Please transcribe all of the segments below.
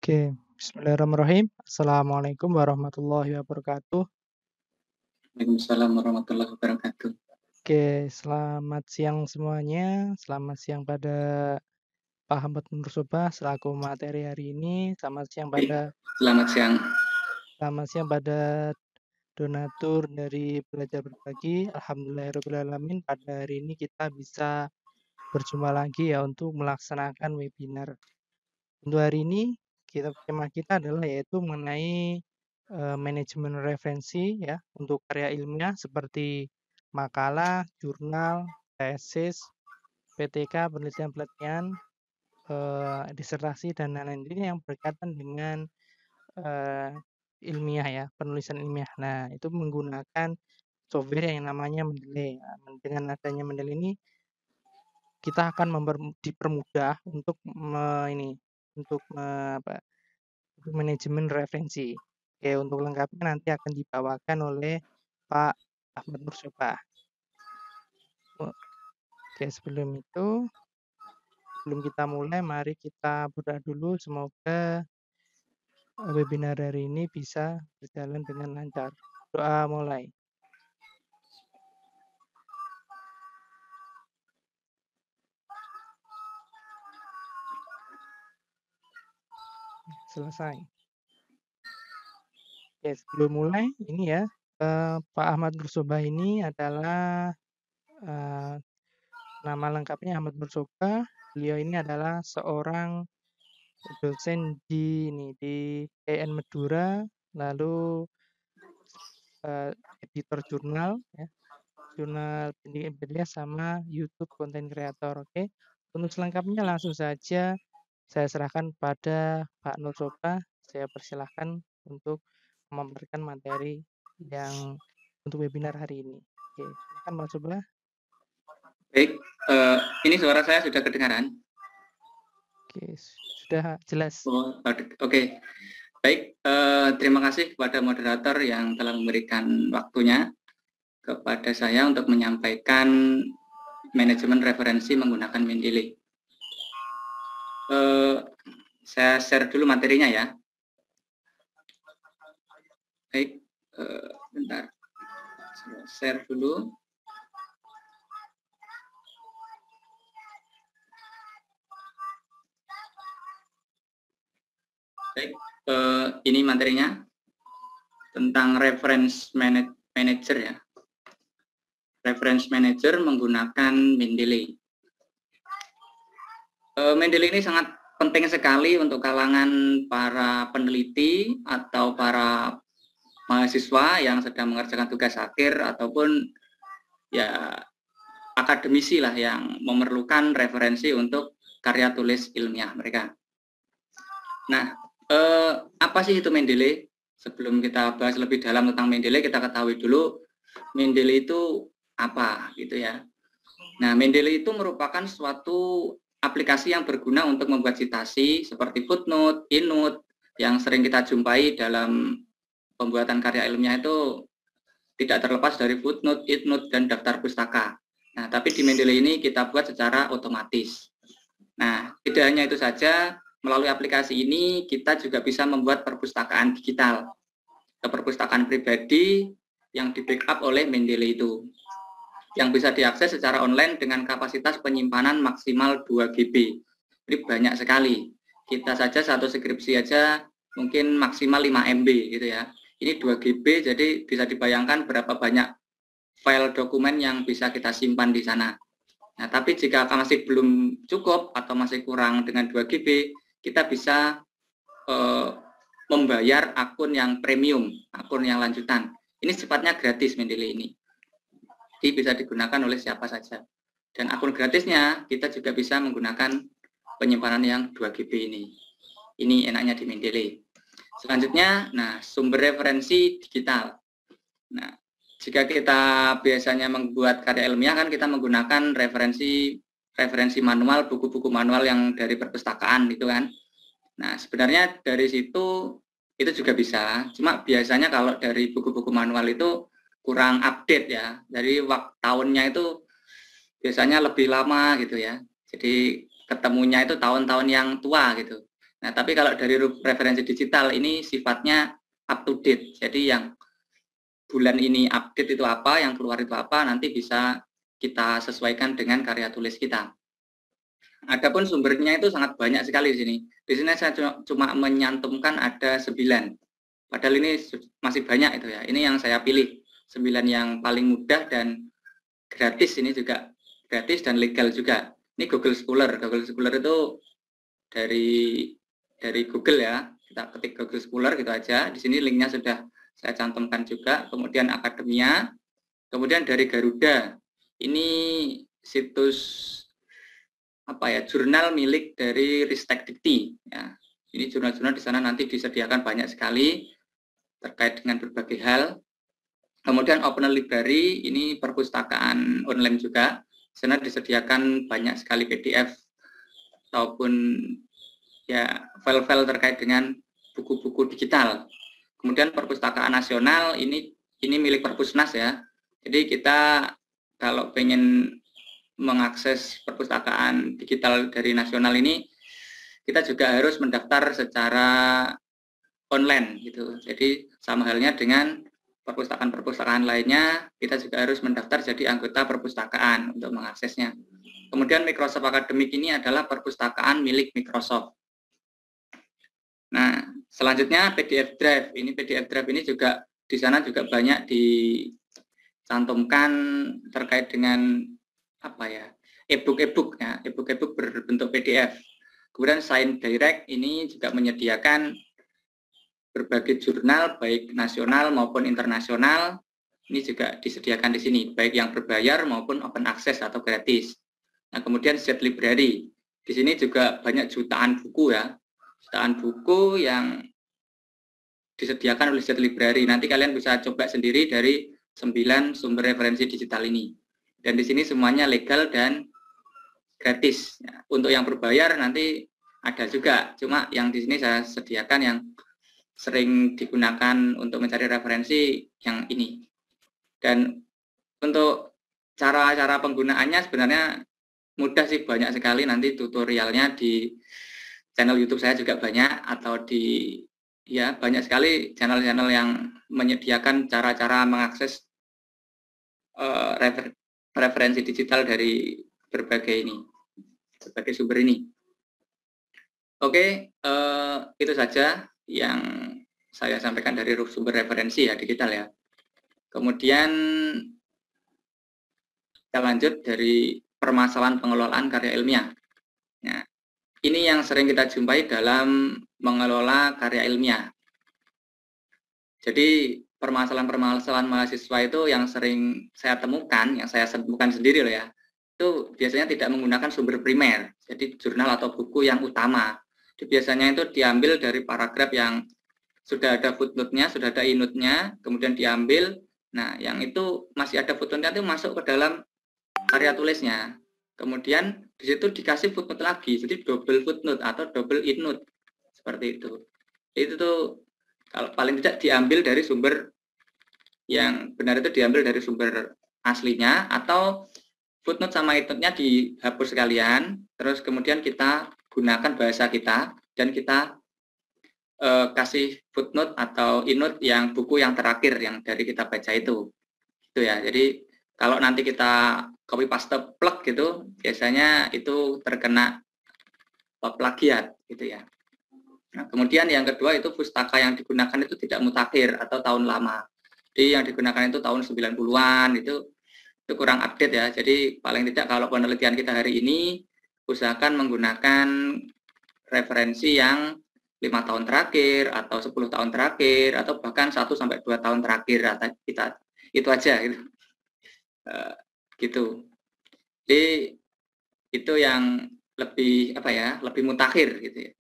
Oke, bismillahirrahmanirrahim. Assalamualaikum warahmatullahi wabarakatuh. Waalaikumsalam warahmatullahi wabarakatuh. Oke, selamat siang semuanya. Selamat siang pada Pak Ahmad Nursoba selaku materi hari ini. Baik, selamat siang. Selamat siang pada donatur dari Belajar Berbagi. Alhamdulillahirrahmanirrahim. Pada hari ini kita bisa berjumpa lagi ya untuk melaksanakan webinar. Untuk hari ini tema kita adalah yaitu mengenai manajemen referensi ya untuk karya ilmiah seperti makalah, jurnal, tesis, PTK, penelitian-penelitian, disertasi dan lain-lain. Ini yang berkaitan dengan eee, ilmiah ya, penulisan ilmiah. Nah, itu menggunakan software yang namanya Mendeley. Nah, dengan adanya Mendeley ini kita akan dipermudah untuk untuk untuk manajemen referensi. Oke, untuk lengkapnya nanti akan dibawakan oleh Pak Ahmad Nursoba. Oke, sebelum kita mulai, mari kita berdoa dulu. Semoga webinar hari ini bisa berjalan dengan lancar. Doa mulai. Selesai. Oke, sebelum mulai, ini ya, Pak Ahmad Nursoba ini adalah nama lengkapnya Ahmad Nursoba. Beliau ini adalah seorang dosen di IAIN Madura, lalu editor jurnal ya, jurnal pendidikan ilmiah sama YouTube content creator. Oke. Untuk selengkapnya langsung saja saya serahkan pada Pak Nursoba. Saya persilahkan untuk memaparkan materi yang untuk webinar hari ini. Oke, silakan Pak Nursoba. Baik, ini suara saya sudah kedengaran? Oke, sudah jelas. Oh, oke. Baik, terima kasih kepada moderator yang telah memberikan waktunya kepada saya untuk menyampaikan manajemen referensi menggunakan Mendeley. Saya share dulu materinya ya. Baik, bentar. Saya share dulu. Baik, ini materinya tentang reference manager ya. Reference manager menggunakan Mendeley. Mendeley ini sangat penting sekali untuk kalangan para peneliti atau para mahasiswa yang sedang mengerjakan tugas akhir ataupun ya akademisi lah yang memerlukan referensi untuk karya tulis ilmiah mereka. Nah, apa sih itu Mendeley? Sebelum kita bahas lebih dalam tentang Mendeley, kita ketahui dulu Mendeley itu apa gitu ya. Nah, Mendeley itu merupakan suatu aplikasi yang berguna untuk membuat citasi seperti footnote, endnote yang sering kita jumpai dalam pembuatan karya ilmiah itu tidak terlepas dari footnote, endnote, dan daftar pustaka. Nah, tapi di Mendeley ini kita buat secara otomatis. Nah, tidak hanya itu saja, melalui aplikasi ini kita juga bisa membuat perpustakaan digital, perpustakaan pribadi yang di-backup oleh Mendeley itu, yang bisa diakses secara online dengan kapasitas penyimpanan maksimal 2 GB. Ini banyak sekali. Kita saja satu skripsi aja mungkin maksimal 5 MB gitu ya. Ini 2 GB, jadi bisa dibayangkan berapa banyak file dokumen yang bisa kita simpan di sana. Nah, tapi jika masih belum cukup atau masih kurang dengan 2 GB, kita bisa membayar akun yang premium, akun yang lanjutan. Ini sifatnya gratis Mendeley ini. Jadi bisa digunakan oleh siapa saja. Dan akun gratisnya kita juga bisa menggunakan penyimpanan yang 2 GB ini. Ini enaknya di Mendeley. Selanjutnya, nah sumber referensi digital. Nah, jika kita biasanya membuat karya ilmiah kan kita menggunakan referensi manual, buku-buku manual yang dari perpustakaan gitu kan. Nah, sebenarnya dari situ itu juga bisa. Cuma biasanya kalau dari buku-buku manual itu kurang update ya. Jadi tahunnya itu biasanya lebih lama gitu ya. Jadi ketemunya itu tahun-tahun yang tua gitu. Nah, tapi kalau dari referensi digital ini sifatnya up to date. Jadi yang bulan ini update itu apa, yang keluar itu apa, nanti bisa kita sesuaikan dengan karya tulis kita. Adapun sumbernya itu sangat banyak sekali di sini. Di sini saya cuma menyantumkan ada 9. Padahal ini masih banyak itu ya. Ini yang saya pilih 9 yang paling mudah dan gratis, ini juga gratis dan legal juga. Ini Google Scholar. Google Scholar itu dari Google ya. Kita ketik Google Scholar gitu aja. Di sini linknya sudah saya cantumkan juga. Kemudian Akademia. Kemudian dari Garuda. Ini situs jurnal milik dari Ristek Dikti ya. Ini jurnal-jurnal di sana nanti disediakan banyak sekali terkait dengan berbagai hal. Kemudian Open Library, ini perpustakaan online juga. Di sana disediakan banyak sekali PDF ataupun ya file-file terkait dengan buku-buku digital. Kemudian Perpustakaan Nasional, ini milik Perpusnas ya. Jadi kita kalau pengen mengakses perpustakaan digital dari nasional ini, kita juga harus mendaftar secara online gitu. Jadi sama halnya dengan perpustakaan-perpustakaan lainnya, kita juga harus mendaftar jadi anggota perpustakaan untuk mengaksesnya. Kemudian Microsoft Academic ini adalah perpustakaan milik Microsoft. Nah, selanjutnya PDF Drive. Ini PDF Drive ini juga di sana juga banyak dicantumkan terkait dengan e-book ya, e-book berbentuk PDF. Kemudian Sign Direct ini juga menyediakan berbagai jurnal baik nasional maupun internasional. Ini juga disediakan di sini, baik yang berbayar maupun open access atau gratis. Nah, kemudian Z Library. Di sini juga banyak jutaan buku ya. Jutaan buku yang disediakan oleh Z Library. Nanti kalian bisa coba sendiri dari 9 sumber referensi digital ini. Dan di sini semuanya legal dan gratis. Untuk yang berbayar nanti ada juga. Cuma yang di sini saya sediakan yang sering digunakan untuk mencari referensi yang ini. Dan untuk cara-cara penggunaannya sebenarnya mudah sih, banyak sekali nanti tutorialnya di channel YouTube saya juga banyak, atau banyak sekali channel-channel yang menyediakan cara-cara mengakses referensi digital dari berbagai sumber ini. Oke, itu saja yang saya sampaikan dari sumber referensi ya digital ya. Kemudian kita lanjut dari permasalahan pengelolaan karya ilmiah. Nah, ini yang sering kita jumpai dalam mengelola karya ilmiah. Jadi permasalahan-permasalahan mahasiswa itu yang sering saya temukan, yang saya temukan sendiri loh ya, itu biasanya tidak menggunakan sumber primer, jadi jurnal atau buku yang utama. Jadi biasanya itu diambil dari paragraf yang sudah ada footnote-nya, sudah ada inut-nya, kemudian diambil. Nah, yang itu masih ada footnote-nya itu masuk ke dalam karya tulisnya. Kemudian di situ dikasih footnote lagi, jadi double footnote atau double inut, seperti itu. Itu tuh kalau paling tidak diambil dari sumber yang benar, itu diambil dari sumber aslinya, atau footnote sama inutnya dihapus sekalian, terus kemudian kita gunakan bahasa kita dan kita kasih footnote atau inut yang buku yang terakhir yang dari kita baca itu ya. Jadi kalau nanti kita copy paste plug gitu, biasanya itu terkena plagiat gitu ya. Nah, kemudian yang kedua itu pustaka yang digunakan itu tidak mutakhir atau tahun lama. Jadi yang digunakan itu tahun 90-an, itu kurang update ya. Jadi paling tidak kalau penelitian kita hari ini, usahakan menggunakan referensi yang 5 tahun terakhir atau 10 tahun terakhir atau bahkan 1-2 tahun terakhir kita, itu aja gitu. Gitu. Jadi itu yang lebih lebih mutakhir gitu ya.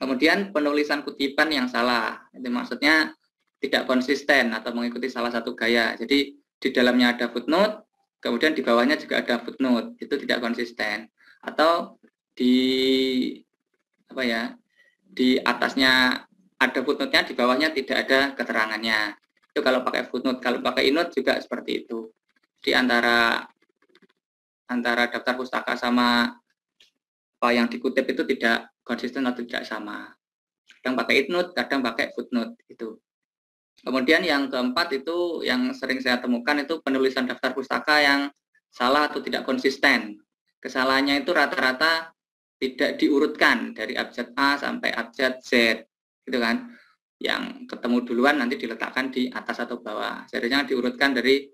Kemudian penulisan kutipan yang salah, itu maksudnya tidak konsisten atau mengikuti salah satu gaya. Jadi di dalamnya ada footnote, kemudian di bawahnya juga ada footnote, itu tidak konsisten. Atau di atasnya ada footnote-nya, di bawahnya tidak ada keterangannya. Itu kalau pakai footnote. Kalau pakai inut juga seperti itu. Di antara daftar pustaka sama apa yang dikutip itu tidak konsisten atau tidak sama. Kadang pakai endnote, kadang pakai footnote itu. Kemudian yang keempat itu yang sering saya temukan itu penulisan daftar pustaka yang salah atau tidak konsisten. Kesalahannya itu rata-rata tidak diurutkan dari abjad A sampai abjad Z, gitu kan? Yang ketemu duluan nanti diletakkan di atas atau bawah. Seharusnya diurutkan dari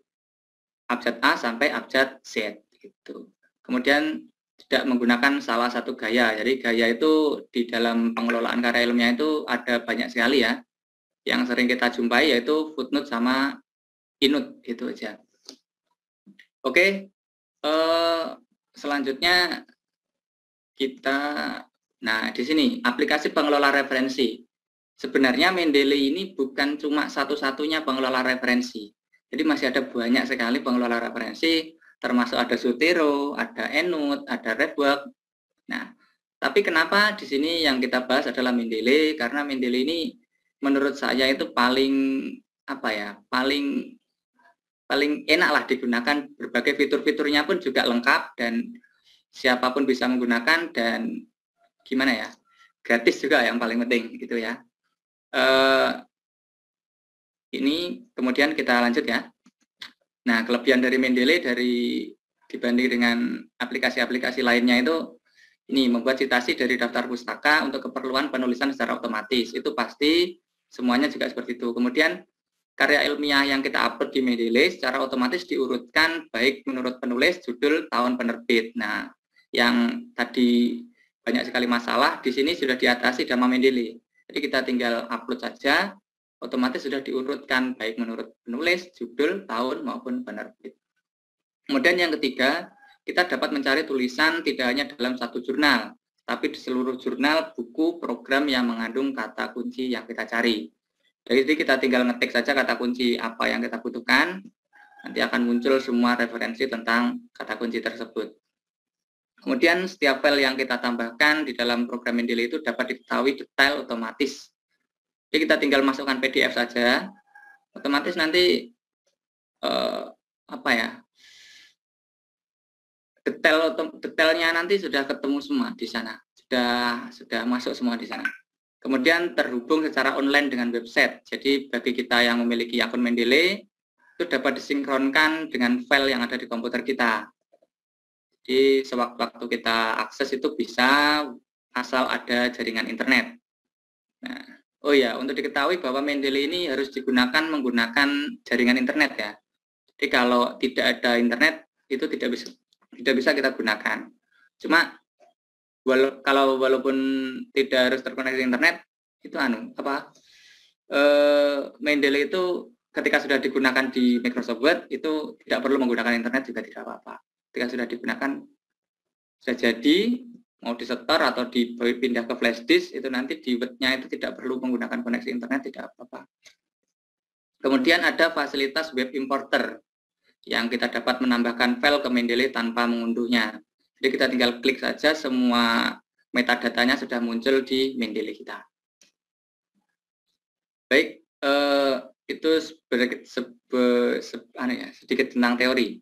abjad A sampai abjad Z, gitu. Kemudian tidak menggunakan salah satu gaya. Jadi gaya itu di dalam pengelolaan karya ilmiah itu ada banyak sekali ya. Yang sering kita jumpai yaitu footnote sama endnote, gitu aja. Oke, selanjutnya kita, nah di sini aplikasi pengelola referensi. Sebenarnya Mendeley ini bukan cuma satu-satunya pengelola referensi. Jadi masih ada banyak sekali pengelola referensi, termasuk ada Zotero, ada endnote, ada Redwork. Nah, tapi kenapa di sini yang kita bahas adalah Mendeley? Karena Mendeley ini menurut saya itu paling apa ya, paling enak lah digunakan, berbagai fitur-fiturnya pun juga lengkap dan siapapun bisa menggunakan dan gimana ya, gratis juga yang paling penting gitu ya. Ini kemudian kita lanjut ya. Nah, kelebihan dari Mendeley dibanding dengan aplikasi-aplikasi lainnya itu ini membuat citasi dari daftar pustaka untuk keperluan penulisan secara otomatis. Itu pasti semuanya juga seperti itu. Kemudian karya ilmiah yang kita upload di Mendeley secara otomatis diurutkan baik menurut penulis, judul, tahun penerbit. Nah, yang tadi banyak sekali masalah di sini sudah diatasi sama Mendeley. Jadi kita tinggal upload saja, otomatis sudah diurutkan baik menurut penulis, judul, tahun maupun penerbit. Kemudian yang ketiga, kita dapat mencari tulisan tidak hanya dalam satu jurnal, tapi di seluruh jurnal, buku, program yang mengandung kata kunci yang kita cari. Jadi kita tinggal ngetik saja kata kunci apa yang kita butuhkan, nanti akan muncul semua referensi tentang kata kunci tersebut. Kemudian setiap file yang kita tambahkan di dalam program Mendeley itu dapat diketahui detail otomatis. Jadi kita tinggal masukkan PDF saja, otomatis nanti detailnya nanti sudah ketemu semua di sana, sudah masuk semua di sana. Kemudian terhubung secara online dengan website. Jadi bagi kita yang memiliki akun Mendeley itu dapat disinkronkan dengan file yang ada di komputer kita. Jadi sewaktu-waktu kita akses itu bisa asal ada jaringan internet. Nah, oh ya, untuk diketahui bahwa Mendeley ini harus digunakan menggunakan jaringan internet ya. Jadi kalau tidak ada internet itu tidak bisa kita gunakan. Cuma walaupun tidak harus terkoneksi internet itu Mendeley itu ketika sudah digunakan di Microsoft Word itu tidak perlu menggunakan internet juga tidak apa-apa. Ketika sudah digunakan sudah jadi, mau disetor atau dipindah ke flash disk itu nanti di Word-nya itu tidak perlu menggunakan koneksi internet, tidak apa-apa. Kemudian ada fasilitas web importer yang kita dapat menambahkan file ke Mendeley tanpa mengunduhnya. Jadi kita tinggal klik saja, semua metadatanya sudah muncul di Mendeley kita. Baik, itu sedikit tentang teori.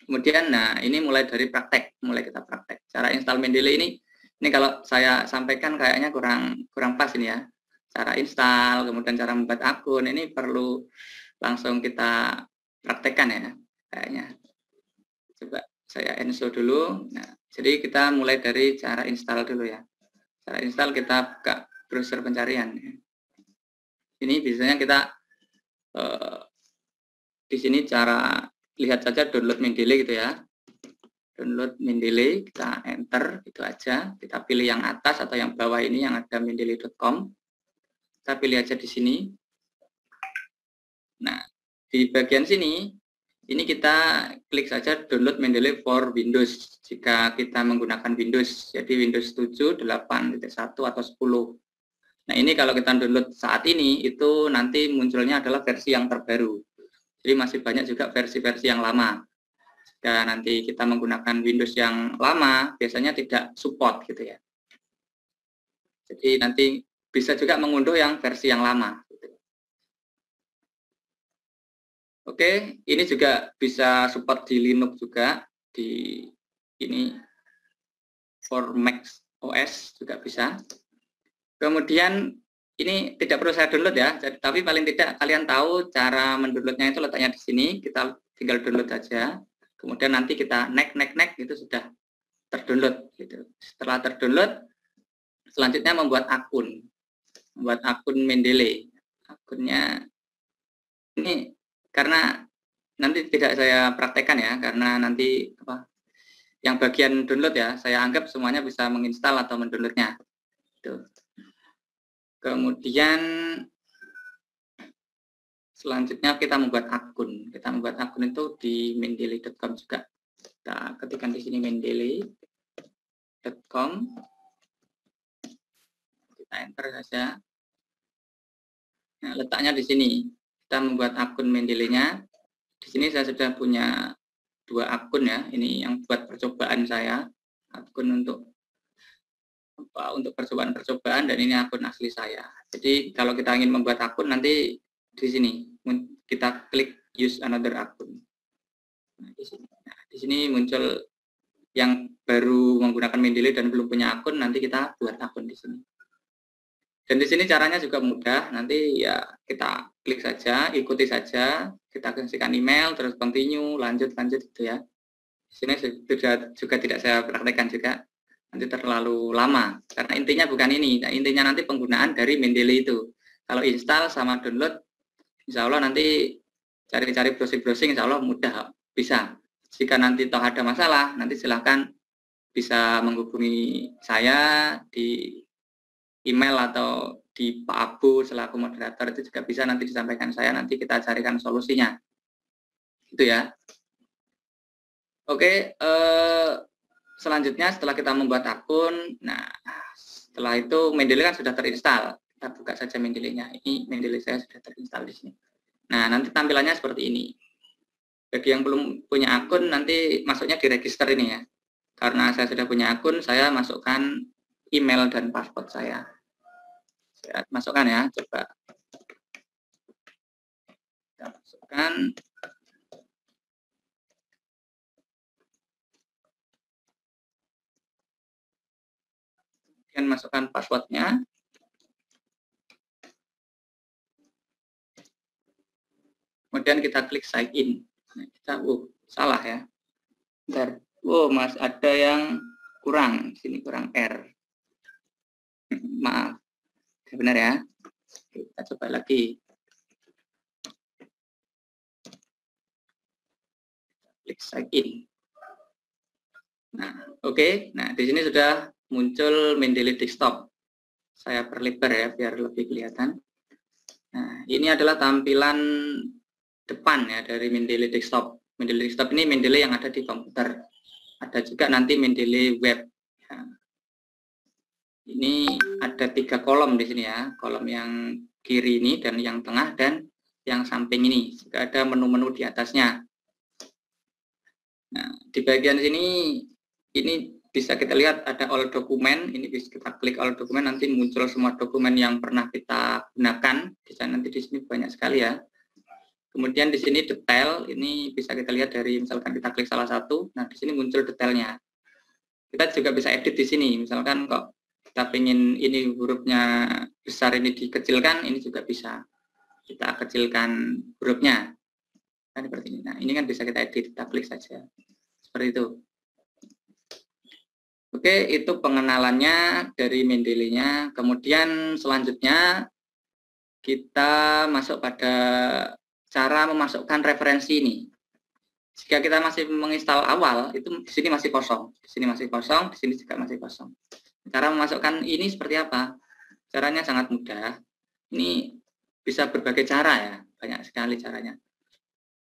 Kemudian, nah ini mulai dari praktek, mulai kita praktek. Cara install Mendeley ini kalau saya sampaikan kayaknya kurang pas ini ya. Cara install, kemudian cara membuat akun, ini perlu langsung kita praktekkan ya, kayaknya. Coba saya install dulu. Nah, jadi kita mulai dari cara install dulu ya. Cara install kita buka browser pencarian. Ini biasanya kita di sini cara lihat saja download Mendeley gitu ya. Download Mendeley, kita enter itu aja. Kita pilih yang atas atau yang bawah ini yang ada mendeley.com. Kita pilih aja di sini. Nah, di bagian sini ini kita klik saja download Mendeley for Windows jika kita menggunakan Windows. Jadi Windows 7, 8.1 atau 10. Nah, ini kalau kita download saat ini itu nanti munculnya adalah versi yang terbaru. Jadi masih banyak juga versi-versi yang lama. Jika nanti kita menggunakan Windows yang lama, biasanya tidak support gitu ya. Jadi nanti bisa juga mengunduh yang versi yang lama. Oke, ini juga bisa support di Linux juga. Di ini for Mac OS juga bisa. Kemudian ini tidak perlu saya download ya, tapi paling tidak kalian tahu cara mendownloadnya itu letaknya di sini. Kita tinggal download saja. Kemudian nanti kita next itu sudah terdownload. Gitu. Setelah terdownload, selanjutnya membuat akun Mendeley. Akunnya ini karena nanti tidak saya praktekkan ya, karena nanti yang bagian download ya, saya anggap semuanya bisa menginstal atau mendownloadnya. Gitu. Kemudian selanjutnya kita membuat akun. Kita membuat akun itu di mendeley.com juga. Kita ketikkan di sini mendeley.com. Kita enter saja. Nah, letaknya di sini. Kita membuat akun Mendeley-nya. Di sini saya sudah punya 2 akun ya. Ini yang buat percobaan saya. Akun untuk percobaan dan ini akun asli saya. Jadi kalau kita ingin membuat akun nanti di sini kita klik use another akun. Nah, di sini muncul yang baru menggunakan Mendeley dan belum punya akun, nanti kita buat akun di sini. Dan di sini caranya juga mudah. Nanti ya kita klik saja, ikuti saja, kita kasihkan email, terus continue, lanjut gitu ya. Di sini juga tidak saya praktekkan juga. Nanti terlalu lama karena intinya bukan ini. Nah, intinya nanti penggunaan dari Mendeley itu. Kalau install sama download, insya Allah nanti cari-cari browsing insya Allah mudah bisa. Jika nanti toh ada masalah, nanti silahkan bisa menghubungi saya di email atau di Pak Abu selaku moderator, itu juga bisa nanti disampaikan saya, nanti kita carikan solusinya. Itu ya. Oke, selanjutnya setelah kita membuat akun, nah setelah itu Mendeley kan sudah terinstall. Kita buka saja Mendeley-nya. Ini Mendeley saya sudah terinstall di sini. Nah, nanti tampilannya seperti ini. Bagi yang belum punya akun, nanti masuknya di register ini ya. Karena saya sudah punya akun, saya masukkan email dan password saya. Saya masukkan ya, coba. Kita masukkan. Kemudian masukkan passwordnya. Kemudian kita klik sign in. Nah, kita, salah ya. Bentar. Mas ada yang kurang. Sini kurang R. Maaf. Benar ya. Kita coba lagi. Klik sign in. Nah, oke. Nah, di sini sudah muncul Mendeley desktop. Saya perlebar ya biar lebih kelihatan. Nah, ini adalah tampilan depan ya dari Mendeley desktop. Mendeley desktop ini Mendeley yang ada di komputer. Ada juga nanti Mendeley web. Ya. Ini ada 3 kolom di sini ya. Kolom yang kiri ini dan yang tengah dan yang samping ini. Juga ada menu-menu di atasnya. Nah, di bagian sini ini bisa kita lihat ada all dokumen. Ini bisa kita klik all dokumen, nanti muncul semua dokumen yang pernah kita gunakan. Bisa nanti di sini banyak sekali ya. Kemudian di sini detail, ini bisa kita lihat dari misalkan kita klik salah satu, nah di sini muncul detailnya. Kita juga bisa edit di sini, misalkan kok kita ingin ini hurufnya besar ini dikecilkan, ini juga bisa. Kita kecilkan hurufnya. Nah, seperti ini. Nah, ini kan bisa kita edit, kita klik saja. Seperti itu. Oke, itu pengenalannya dari Mendeley-nya. Kemudian selanjutnya kita masuk pada cara memasukkan referensi ini. Jika kita masih menginstal awal, itu di sini masih kosong. Di sini masih kosong, di sini juga masih kosong. Cara memasukkan ini seperti apa? Caranya sangat mudah. Ini bisa berbagai cara ya, banyak sekali caranya.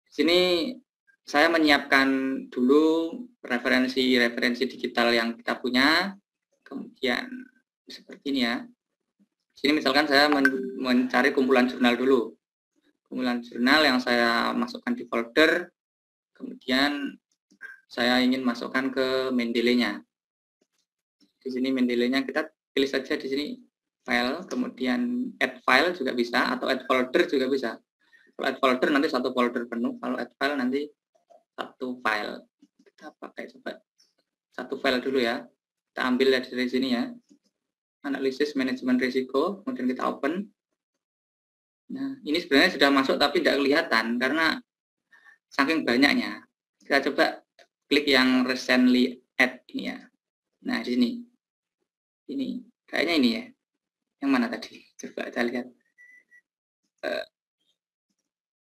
Di sini saya menyiapkan dulu referensi digital yang kita punya, kemudian seperti ini ya. Di sini misalkan saya mencari kumpulan jurnal dulu. Kumpulan jurnal yang saya masukkan di folder, kemudian saya ingin masukkan ke Mendeley-nya. Di sini Mendeley-nya kita pilih saja di sini file, kemudian add file juga bisa, atau add folder juga bisa. Kalau add folder nanti satu folder penuh, kalau add file nanti satu file. Kita pakai coba satu file dulu ya. Kita ambil dari sini ya. Analisis manajemen risiko, kemudian kita open. Nah, ini sebenarnya sudah masuk tapi tidak kelihatan karena saking banyaknya. Kita coba klik yang recently add ini ya. Nah, di sini. Ini, kayaknya ini ya. Yang mana tadi? Coba kita lihat.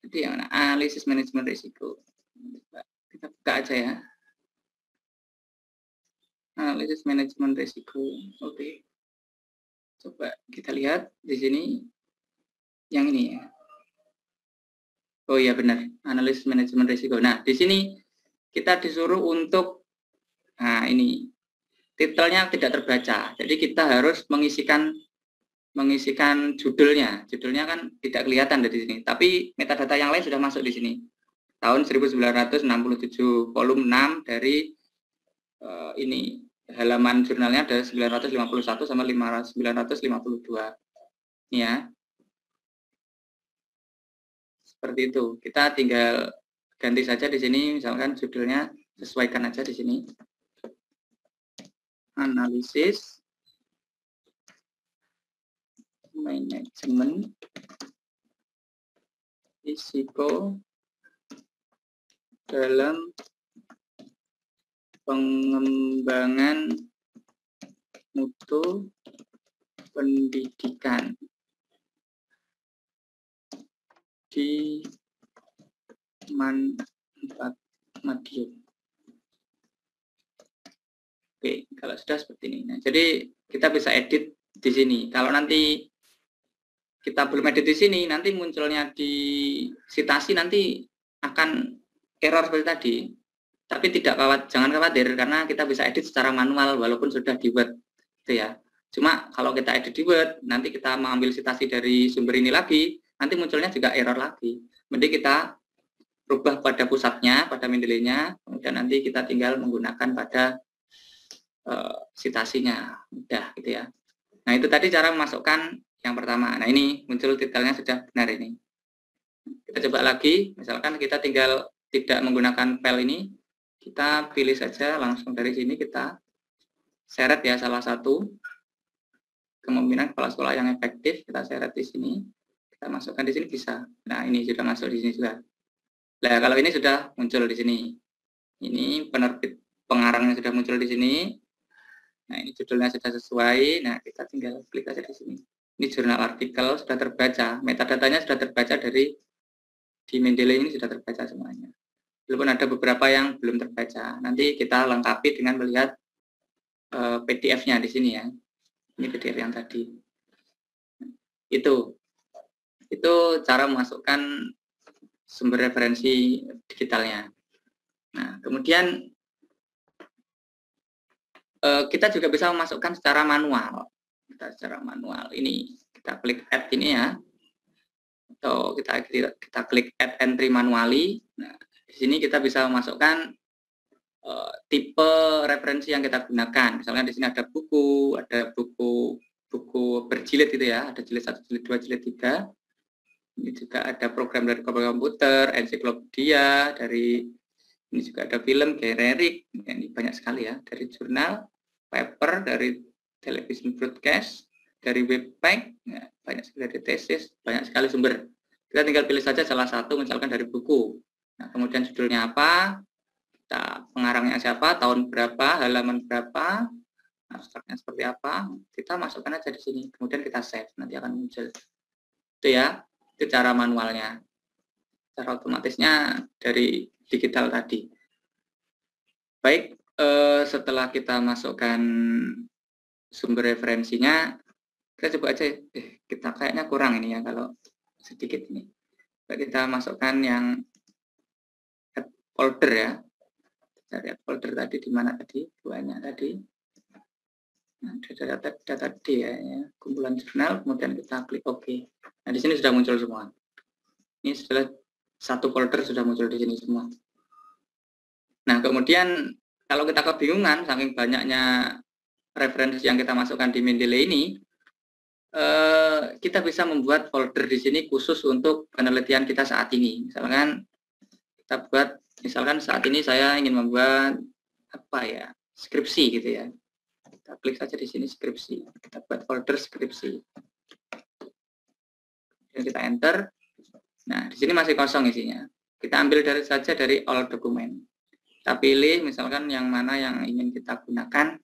Jadi yang mana? Analisis manajemen risiko. Coba kita buka aja ya. Analisis manajemen risiko. Oke. Coba kita lihat di sini yang ini ya. Oh iya benar, analisis manajemen risiko. Nah, di sini kita disuruh untuk, nah ini, titelnya tidak terbaca. Jadi kita harus mengisikan judulnya. Judulnya kan tidak kelihatan dari sini. Tapi metadata yang lain sudah masuk di sini. Tahun 1967, volume 6 dari ini, halaman jurnalnya ada 951 sama 952. Ini ya. Seperti itu. Kita tinggal ganti saja di sini, misalkan judulnya sesuaikan aja di sini. Analisis manajemen risiko dalam pengembangan mutu pendidikan di Madiun. Oke, kalau sudah seperti ini. Nah, jadi kita bisa edit di sini. Kalau nanti kita belum edit di sini, nanti munculnya di citasi nanti akan error seperti tadi. Tapi jangan khawatir karena kita bisa edit secara manual walaupun sudah di Word, gitu ya. Cuma kalau kita edit di Word, nanti kita mengambil citasi dari sumber ini lagi, nanti munculnya juga error lagi. Mending kita rubah pada pusatnya, pada Mendeley-nya, kemudian nanti kita tinggal menggunakan pada citasinya, mudah gitu ya. Nah itu tadi cara memasukkan yang pertama. Nah ini muncul titelnya sudah benar ini. Kita coba lagi, misalkan kita tinggal tidak menggunakan file ini, kita pilih saja langsung dari sini, kita seret ya salah satu kepemimpinan kepala sekolah yang efektif, kita seret di sini, kita masukkan di sini bisa. Nah ini sudah masuk di sini juga. Nah kalau ini sudah muncul di sini, ini penerbit pengarangnya sudah muncul di sini. Nah ini judulnya sudah sesuai. Nah kita tinggal klik aja di sini. Ini jurnal artikel sudah terbaca, metadatanya sudah terbaca dari di Mendeley ini sudah terbaca semuanya. Walaupun ada beberapa yang belum terbaca. Nanti kita lengkapi dengan melihat PDF-nya di sini ya. Ini PDF yang tadi. Itu cara memasukkan sumber referensi digitalnya. Nah, kemudian kita juga bisa memasukkan secara manual. Ini kita klik add ini ya. Atau kita klik add entry manually. Nah, di sini kita bisa memasukkan tipe referensi yang kita gunakan. Misalnya di sini ada buku berjilid gitu ya, ada jilid 1, jilid 2, jilid 3. Ini juga ada program dari komputer, ensiklopedia, ini juga ada film, generik, ini banyak sekali ya, dari jurnal, paper, dari television broadcast, dari webpack, ya, banyak sekali dari tesis, banyak sekali sumber. Kita tinggal pilih saja salah satu, misalkan dari buku. Nah, kemudian judulnya apa, pengarangnya siapa, tahun berapa, halaman berapa, abstraknya seperti apa, kita masukkan aja di sini. Kemudian kita save, nanti akan muncul. Itu ya, itu cara manualnya. Cara otomatisnya dari digital tadi. Baik, setelah kita masukkan sumber referensinya, kita coba aja, kita kayaknya kurang ini ya kalau sedikit ini. Kita masukkan yang add folder ya. Cari folder tadi di mana tadi, banyak tadi. Nah, data D ya, kumpulan jurnal, kemudian kita klik OK. Nah, di sini sudah muncul semua. Ini sudah satu folder sudah muncul di sini semua. Nah, kemudian kalau kita kebingungan saking banyaknya referensi yang kita masukkan di Mendeley ini, kita bisa membuat folder di sini khusus untuk penelitian kita saat ini. Misalkan kita buat, misalkan saat ini saya ingin membuat apa ya, skripsi gitu ya. Kita klik saja di sini skripsi. Kita buat folder skripsi. Dan kita enter. Nah, di sini masih kosong isinya. Kita ambil saja dari all dokumen. Kita pilih misalkan yang mana yang ingin kita gunakan.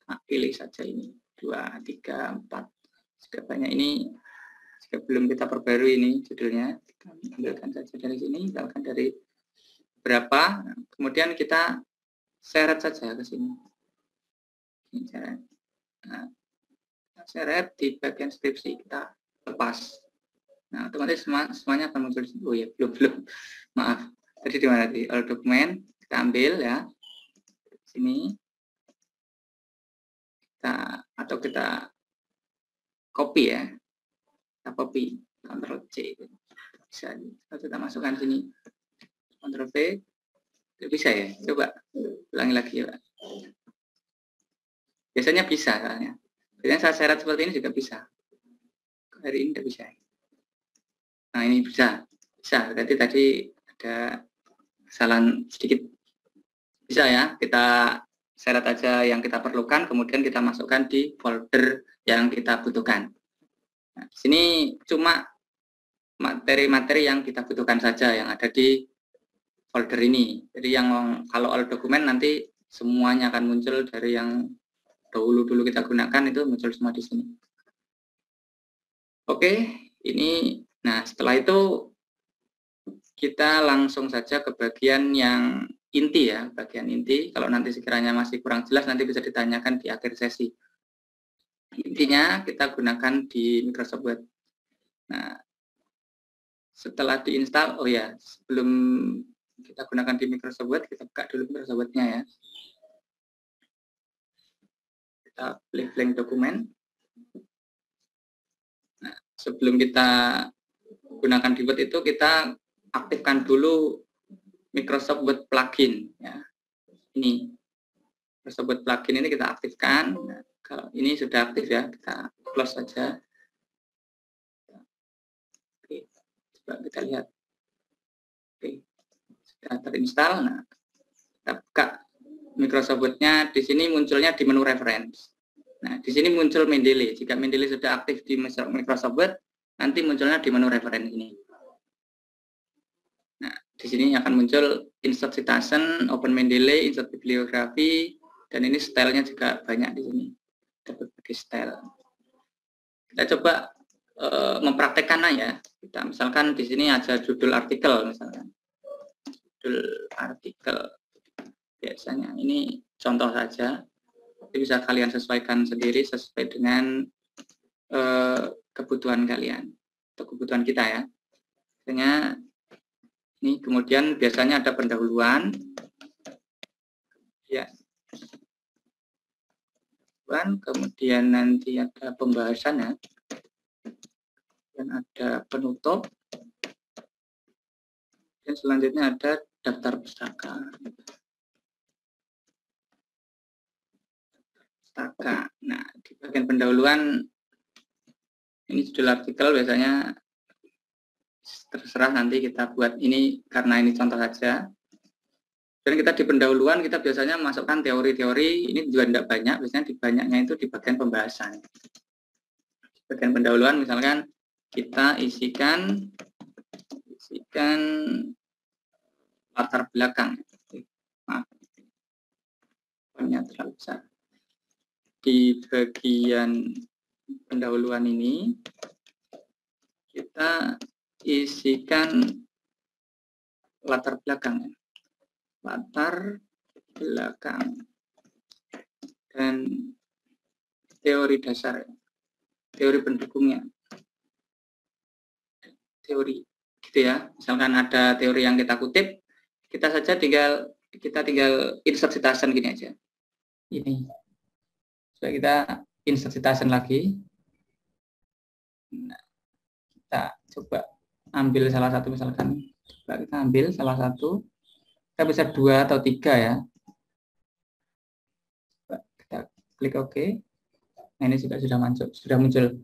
Nah, pilih saja ini. 2, 3, 4. Jika banyak ini, jika belum kita perbarui ini judulnya, kita ambilkan saja dari sini, misalkan dari berapa, kemudian kita seret saja ke sini. Nah, seret di bagian skripsi, kita lepas. Nah, otomatis semuanya akan muncul. Oh ya, belum. Maaf. Tadi di mana? Di all dokumen, kita ambil ya. Sini. Kita copy ya. Kita copy, Ctrl C. Bisa. Kita masukkan sini. Ctrl V. Bisa ya? Coba ulangi lagi ya, Pak. Biasanya bisa soalnya. Biasanya saya seret seperti ini juga bisa. Hari ini tidak bisa. Nah, ini bisa. Berarti tadi ada kesalahan sedikit. Bisa ya, kita seret aja yang kita perlukan, kemudian kita masukkan di folder yang kita butuhkan. Nah, di sini cuma materi-materi yang kita butuhkan saja yang ada di folder ini. Jadi yang kalau all dokumen nanti semuanya akan muncul dari yang dulu kita gunakan itu muncul semua di sini. Oke, ini. Nah, setelah itu kita langsung saja ke bagian yang inti ya, bagian inti. Kalau nanti sekiranya masih kurang jelas, nanti bisa ditanyakan di akhir sesi. Intinya kita gunakan di Microsoft Word. Nah, setelah diinstal, oh ya, sebelum kita gunakan di Microsoft Word, kita buka dulu Microsoft Word-nya ya. Kita pilih blank dokumen. Nah, sebelum kita gunakan di Word itu, kita aktifkan dulu Microsoft Word plugin ya. Ini Microsoft Word plugin ini kita aktifkan. Nah, kalau ini sudah aktif ya, kita close saja. Oke, coba kita lihat. Oke, sudah terinstall. Nah, kita buka Microsoft Word-nya. Di sini munculnya di menu reference. Nah, di sini muncul Mendeley. Jika Mendeley sudah aktif di Microsoft Word, nanti munculnya di menu reference ini. Nah, di sini akan muncul insert citation, open Mendeley, insert bibliografi, dan ini stylenya juga banyak di sini. Ada berbagai style. Kita coba mempraktekkan ya. Kita misalkan di sini ada judul artikel misalkan. Judul artikel. Biasanya ini contoh saja. Jadi bisa kalian sesuaikan sendiri sesuai dengan kebutuhan kalian atau kebutuhan kita ya. Misalnya ini kemudian biasanya ada pendahuluan, ya, kemudian nanti ada pembahasan ya, dan ada penutup, dan selanjutnya ada daftar pustaka. Nah, di bagian pendahuluan ini judul artikel biasanya terserah nanti kita buat ini karena ini contoh saja. Dan kita di pendahuluan kita biasanya masukkan teori-teori, ini juga tidak banyak, biasanya di banyaknya itu di bagian pembahasan. Di bagian pendahuluan misalkan kita isikan latar belakang. Maaf, terlalu besar. Di bagian pendahuluan ini kita isikan latar belakang, dan teori dasar, teori pendukungnya, teori gitu ya. Misalkan ada teori yang kita kutip, kita tinggal insert citation gini aja. Ini. Coba kita insert citation lagi. Nah, kita coba ambil salah satu misalkan. Coba kita ambil salah satu. Kita bisa 2 atau 3 ya. Coba kita klik OK. Nah, ini juga sudah muncul.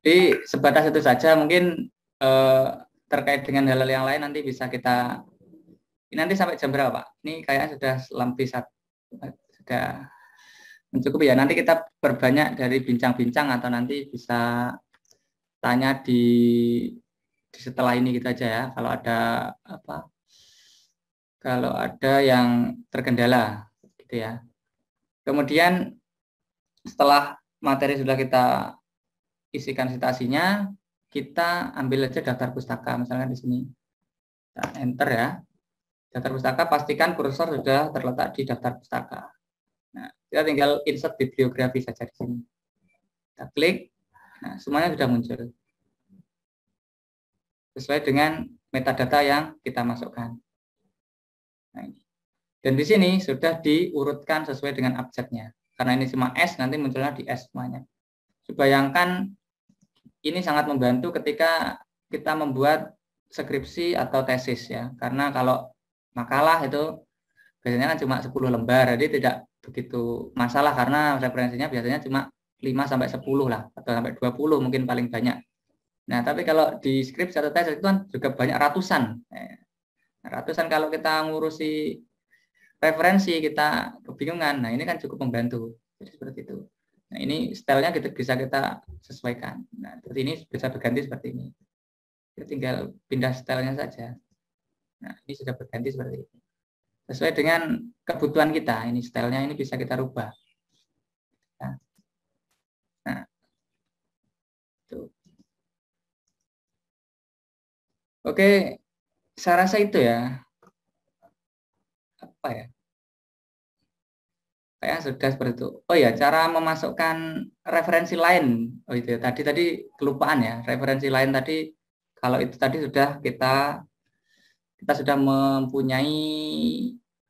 Jadi sebatas itu saja. Mungkin terkait dengan hal-hal yang lain nanti bisa kita. Ini nanti sampai jam berapa, Pak? Ini kayaknya sudah lebih sudah mencukupi ya. Nanti kita perbanyak dari bincang-bincang atau nanti bisa tanya di setelah ini gitu aja ya. Kalau ada yang terkendala gitu ya. Kemudian setelah materi sudah kita isikan citasinya, kita ambil aja daftar pustaka, misalnya di sini. Nah, enter ya. Daftar pustaka, pastikan kursor sudah terletak di daftar pustaka. Nah, kita tinggal insert bibliografi saja di sini. Kita klik, nah semuanya sudah muncul. Sesuai dengan metadata yang kita masukkan. Nah, ini. Dan di sini sudah diurutkan sesuai dengan abjadnya. Karena ini cuma S, nanti munculnya di S semuanya. Bayangkan ini sangat membantu ketika kita membuat skripsi atau tesis ya. Karena kalau makalah itu biasanya kan cuma 10 lembar, jadi tidak begitu masalah karena referensinya biasanya cuma 5 sampai 10 lah atau sampai 20 mungkin paling banyak. Nah, tapi kalau di skripsi atau tesis itu kan juga banyak ratusan. Ratusan kalau kita ngurusi referensi kita kebingungan. Nah, ini kan cukup membantu. Jadi seperti itu. Nah, ini stylenya bisa kita sesuaikan. Nah, seperti ini bisa berganti seperti ini. Kita tinggal pindah stylenya saja. Nah, ini sudah berganti seperti ini. Sesuai dengan kebutuhan kita. Ini stylenya ini bisa kita rubah. Nah, itu. Oke, saya rasa itu ya. Apa ya? Kayak sudah seperti itu. Oh ya, cara memasukkan referensi lain. Oh itu ya, tadi kelupaan ya. Referensi lain tadi, kalau itu tadi sudah kita sudah mempunyai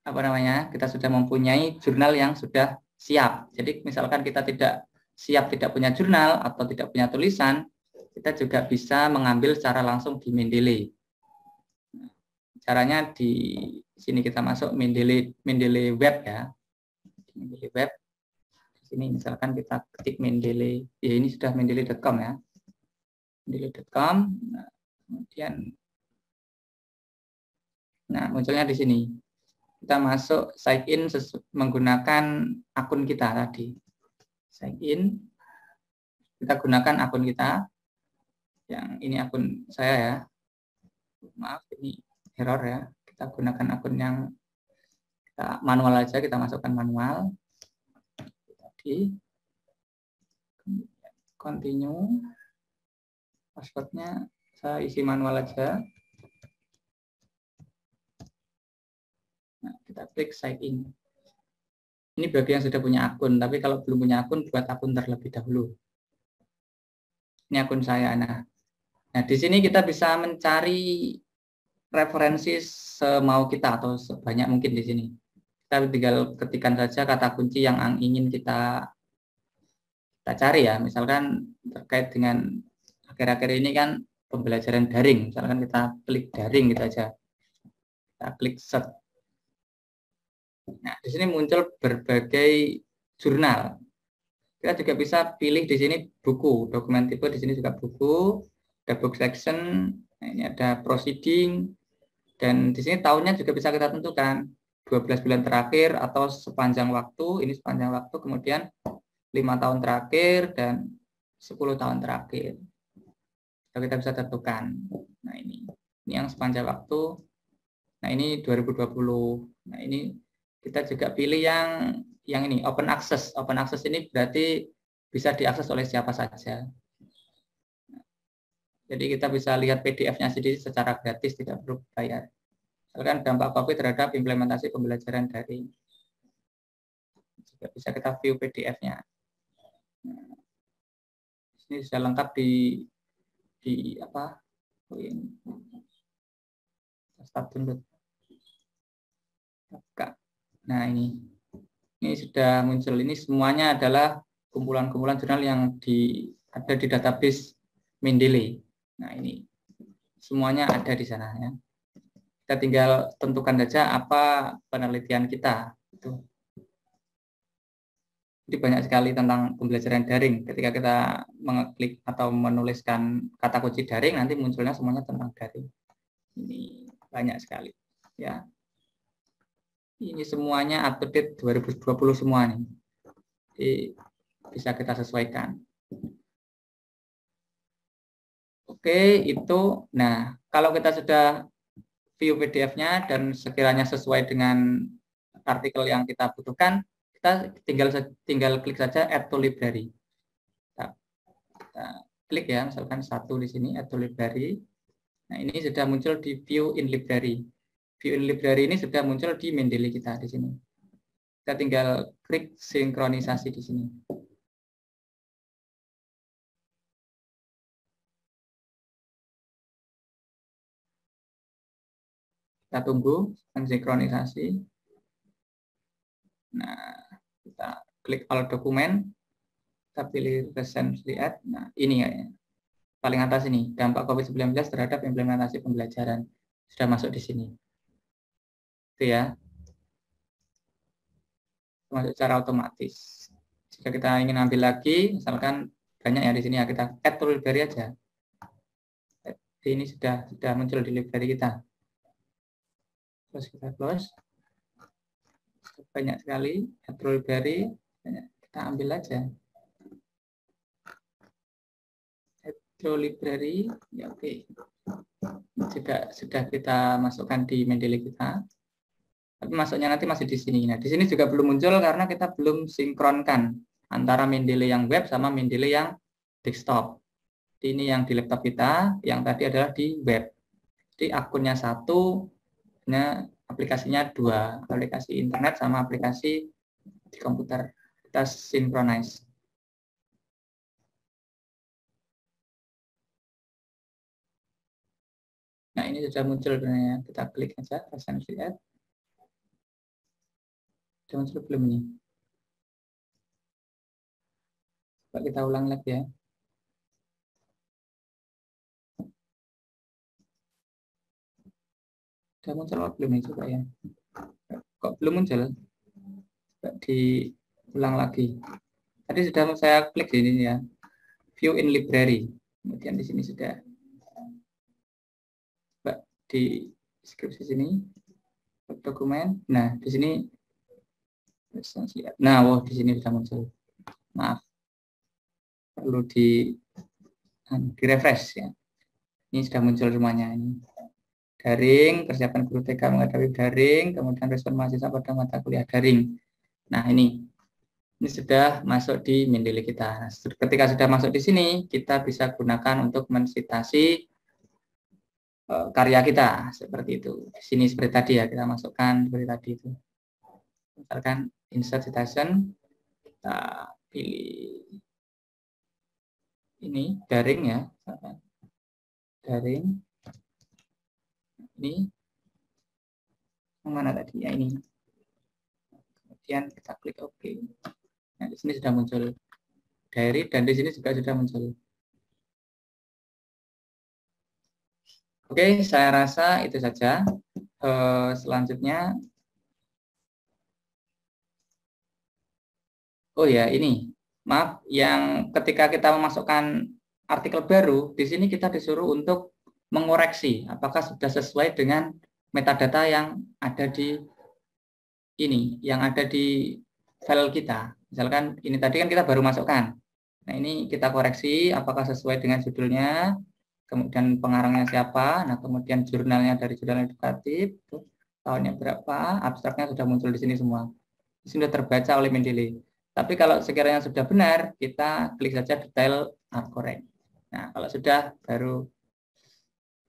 apa namanya? Kita sudah mempunyai jurnal yang sudah siap. Jadi misalkan kita tidak siap, tidak punya jurnal atau tidak punya tulisan, kita juga bisa mengambil secara langsung di Mendeley. Caranya di sini kita masuk Mendeley web ya. Mendeley web. Di sini misalkan kita ketik Mendeley, ya ini sudah mendeley.com ya. Mendeley.com. Nah, kemudian munculnya di sini. Kita masuk sign in menggunakan akun kita tadi. Sign in. Kita gunakan akun kita. Yang ini akun saya ya. Maaf ini error ya. Kita gunakan akun yang kita manual aja, kita masukkan manual. Tadi continue. Passwordnya saya isi manual aja. Nah, kita klik sign in. Ini bagi yang sudah punya akun, tapi kalau belum punya akun, buat akun terlebih dahulu. Ini akun saya. Nah, di sini kita bisa mencari referensi semau kita atau sebanyak mungkin di sini. Kita tinggal ketikkan saja kata kunci yang ingin kita cari ya. Misalkan terkait dengan akhir-akhir ini kan pembelajaran daring. Misalkan kita klik daring gitu aja. Kita klik search. Nah, di sini muncul berbagai jurnal. Kita juga bisa pilih di sini buku, dokumen tipe di sini juga buku, ada book section, nah ini ada proceeding, dan di sini tahunnya juga bisa kita tentukan 12 bulan terakhir atau sepanjang waktu, ini sepanjang waktu, kemudian 5 tahun terakhir dan 10 tahun terakhir. Kita bisa tentukan. Nah ini yang sepanjang waktu. Nah ini 2020. Nah ini kita juga pilih yang ini open access. Open access ini berarti bisa diakses oleh siapa saja. Jadi kita bisa lihat PDF-nya sendiri secara gratis, tidak perlu bayar. Misalkan dampak COVID terhadap implementasi pembelajaran daring. Juga bisa kita view PDF-nya. Nah, ini sudah lengkap di apa? Start download. Nah ini sudah muncul. Ini semuanya adalah kumpulan-kumpulan jurnal yang ada di database Mendeley. Nah ini semuanya ada di sana ya. Kita tinggal tentukan saja apa penelitian kita. Jadi banyak sekali tentang pembelajaran daring. Ketika kita mengeklik atau menuliskan kata kunci daring, nanti munculnya semuanya tentang daring. Ini banyak sekali ya. Ini semuanya up to date 2020 semua nih. Jadi bisa kita sesuaikan. Oke, itu. Nah, kalau kita sudah view PDF-nya dan sekiranya sesuai dengan artikel yang kita butuhkan, kita tinggal klik saja Add to Library. Kita klik ya, misalkan satu di sini Add to Library. Nah, ini sudah muncul di View in Library. View in Library ini sudah muncul di Mendeley kita di sini. Kita tinggal klik sinkronisasi di sini. Kita tunggu sinkronisasi. Nah, kita klik all dokumen, kita pilih recently add. Nah, ini ya, paling atas ini, dampak COVID-19 terhadap implementasi pembelajaran. Sudah masuk di sini. Itu ya. Masuk secara otomatis. Jika kita ingin ambil lagi, misalkan banyak ya di sini ya, kita add to library aja. Ini sudah muncul di library kita. Terus kita close. Banyak sekali add to library, kita ambil aja. Add to library, ya oke. Juga sudah kita masukkan di Mendeley kita. Tapi masuknya nanti masih di sini. Nah, di sini juga belum muncul karena kita belum sinkronkan antara Mendeley yang web sama Mendeley yang desktop. Ini yang di laptop kita, yang tadi adalah di web. Jadi akunnya satu, aplikasinya dua, aplikasi internet sama aplikasi di komputer. Kita synchronize. Nah, ini sudah muncul sebenarnya. Kita klik aja, recently add. Sudah muncul belum ini? Coba kita ulang lagi ya. Sudah muncul atau belum ini? Coba ya. Kok belum muncul? Coba diulang lagi. Tadi sudah saya klik di sini ya. View in library. Kemudian di sini sudah. Coba di deskripsi sini. Dokumen. Nah, di sini. Nah, di sini sudah muncul. Maaf. Perlu di refresh ya. Ini sudah muncul semuanya ini. Daring, persiapan guru TK menghadapi daring, kemudian respon mahasiswa pada mata kuliah daring. Nah, ini sudah masuk di Mendeley kita. Nah, ketika sudah masuk di sini, kita bisa gunakan untuk mensitasi karya kita seperti itu. Di sini seperti tadi ya, kita masukkan seperti tadi itu. Misalkan insert citation, kita pilih ini daring ya, daring. Ini yang mana tadi ya, ini. Kemudian kita klik OK. Nah, di sini sudah muncul diary dan di sini juga sudah muncul. Oke, saya rasa itu saja. Selanjutnya, oh ya ini, maaf, yang ketika kita memasukkan artikel baru, di sini kita disuruh untuk mengoreksi apakah sudah sesuai dengan metadata yang ada di ini, yang ada di file kita. Misalkan ini tadi kan kita baru masukkan. Nah, ini kita koreksi apakah sesuai dengan judulnya, kemudian pengarangnya siapa, nah kemudian jurnalnya dari jurnal edukatif, tahunnya berapa, abstraknya sudah muncul di sini semua. Di sini sudah terbaca oleh Mendeley. Tapi kalau sekiranya sudah benar, kita klik saja detail correct. Nah, kalau sudah baru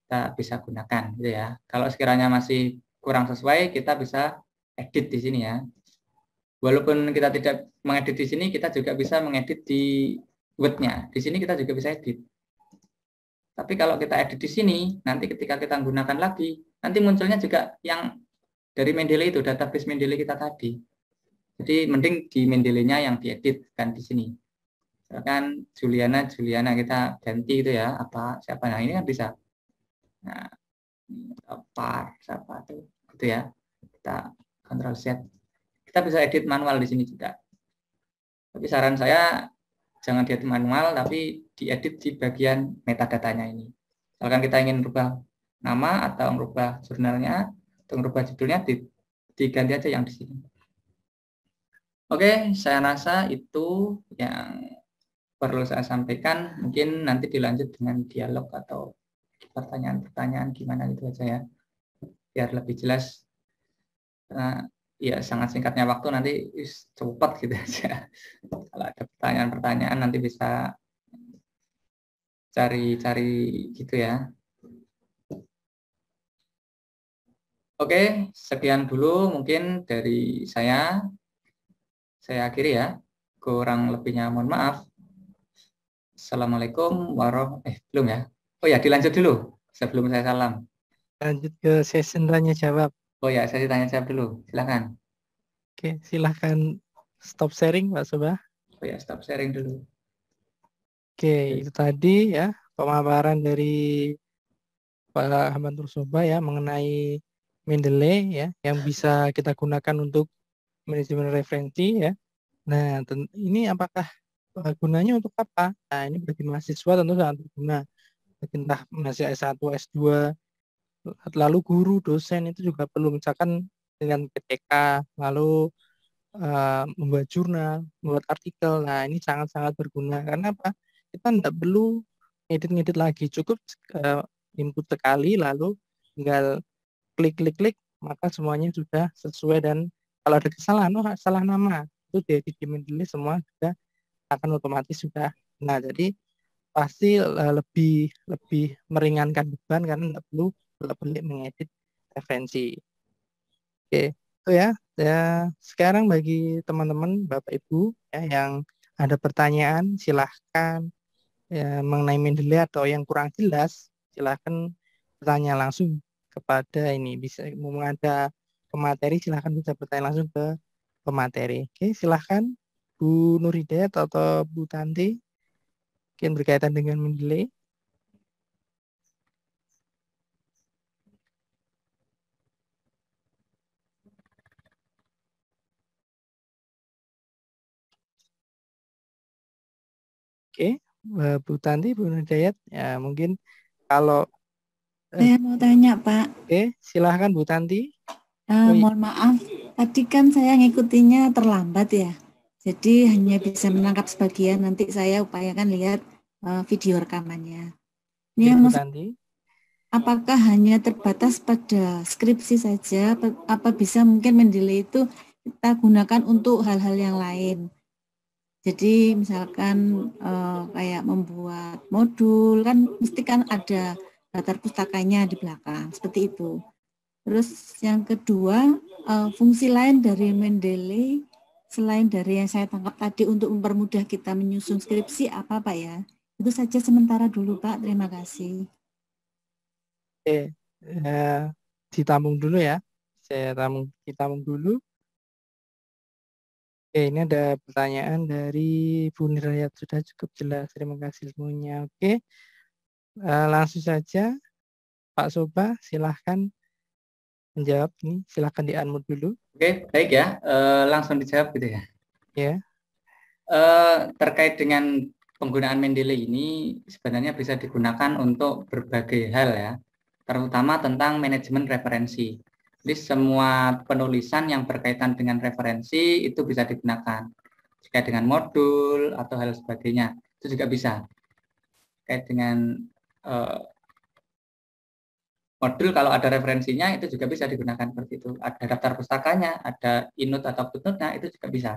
kita bisa gunakan gitu ya. Kalau sekiranya masih kurang sesuai, kita bisa edit di sini ya. Walaupun kita tidak mengedit di sini, kita juga bisa mengedit di Word-nya. Di sini kita juga bisa edit. Tapi kalau kita edit di sini, nanti ketika kita gunakan lagi, nanti munculnya juga yang dari Mendeley itu, database Mendeley kita tadi. Jadi mending di Mendeley-nya yang diedit kan di sini. Misalkan Juliana kita ganti itu ya, apa siapa, nah ini kan bisa. Nah, apa siapa itu gitu ya. Kita Ctrl Z. Kita bisa edit manual di sini juga. Tapi saran saya jangan diedit manual, tapi diedit di bagian metadatanya ini. Misalkan kita ingin merubah nama atau merubah jurnalnya, atau merubah judulnya, diganti aja yang di sini. Oke, saya rasa itu yang perlu saya sampaikan. Mungkin nanti dilanjut dengan dialog atau pertanyaan-pertanyaan gimana gitu aja ya, biar lebih jelas. Karena ya sangat singkatnya waktu, nanti cepat gitu aja. Kalau ada pertanyaan-pertanyaan nanti bisa cari-cari gitu ya. Oke, sekian dulu mungkin dari saya. Saya akhiri ya. Kurang lebihnya mohon maaf. Assalamualaikum belum ya. Oh ya, dilanjut dulu sebelum saya salam. Lanjut ke session tanya jawab. Oh ya, saya tanya jawab dulu. Silakan. Oke, silahkan stop sharing Pak Soba. Oh ya, stop sharing dulu. Oke, itu tadi ya pemaparan dari Pak Ahmad Nursoba ya mengenai Mendeley ya yang bisa kita gunakan untuk manajemen referensi ya. Nah, ini apakah gunanya untuk apa? Nah, ini bagi mahasiswa tentu sangat berguna. Bagi entah masih S1, S2, lalu guru, dosen itu juga perlu misalkan dengan PTK, lalu membuat jurnal, membuat artikel. Nah, ini sangat-sangat berguna. Karena apa? Kita tidak perlu ngedit-ngedit lagi. Cukup input sekali, lalu tinggal klik-klik-klik, maka semuanya sudah sesuai. Dan kalau ada kesalahan, salah nama, itu diedit di Mendeley semua sudah akan otomatis sudah. Nah, jadi pasti lebih meringankan beban karena tidak perlu bolak-balik mengedit referensi. Oke, itu ya. Ya, sekarang bagi teman-teman Bapak Ibu ya, yang ada pertanyaan silahkan ya, mengenai Mendeley atau yang kurang jelas silahkan bertanya langsung kepada ini, bisa mau ada pemateri silahkan bisa bertanya langsung ke pemateri. Oke, silahkan Bu Nur Hidayat atau Bu Tanti mungkin berkaitan dengan Mendeley. Oke, Bu Tanti, Bu Nur Hidayat ya mungkin kalau Saya mau tanya, Pak. oke, silahkan Bu Tanti. Oh, Mohon maaf, tadi kan saya ngikutinya terlambat ya. Jadi hanya bisa menangkap sebagian. Nanti saya upayakan lihat video rekamannya. Ini oke, yang Bu mau, Tanti. apakah hanya terbatas pada skripsi saja? Apa bisa mungkin Mendeley itu kita gunakan untuk hal-hal yang lain? Jadi misalkan kayak membuat modul kan mesti kan ada latar pustakanya di belakang seperti itu. Terus yang kedua, fungsi lain dari Mendeley selain dari yang saya tangkap tadi untuk mempermudah kita menyusun skripsi apa Pak ya? Itu saja sementara dulu Pak, terima kasih. Oke, ditampung dulu ya. Ditampung dulu. Oke, ini ada pertanyaan dari Bu Nirayat, sudah cukup jelas. Terima kasih semuanya. Oke, langsung saja Pak Soba, silahkan menjawab ini. Silahkan di-unmute dulu. Oke, baik ya. Langsung dijawab gitu ya. Ya. Terkait dengan penggunaan Mendeley ini sebenarnya bisa digunakan untuk berbagai hal ya, terutama tentang manajemen referensi. Jadi semua penulisan yang berkaitan dengan referensi itu bisa digunakan. Jika dengan modul atau hal sebagainya, itu juga bisa. Terkait dengan modul kalau ada referensinya itu juga bisa digunakan seperti itu. Ada daftar pustakanya, ada inut atau footnote-nya, itu juga bisa.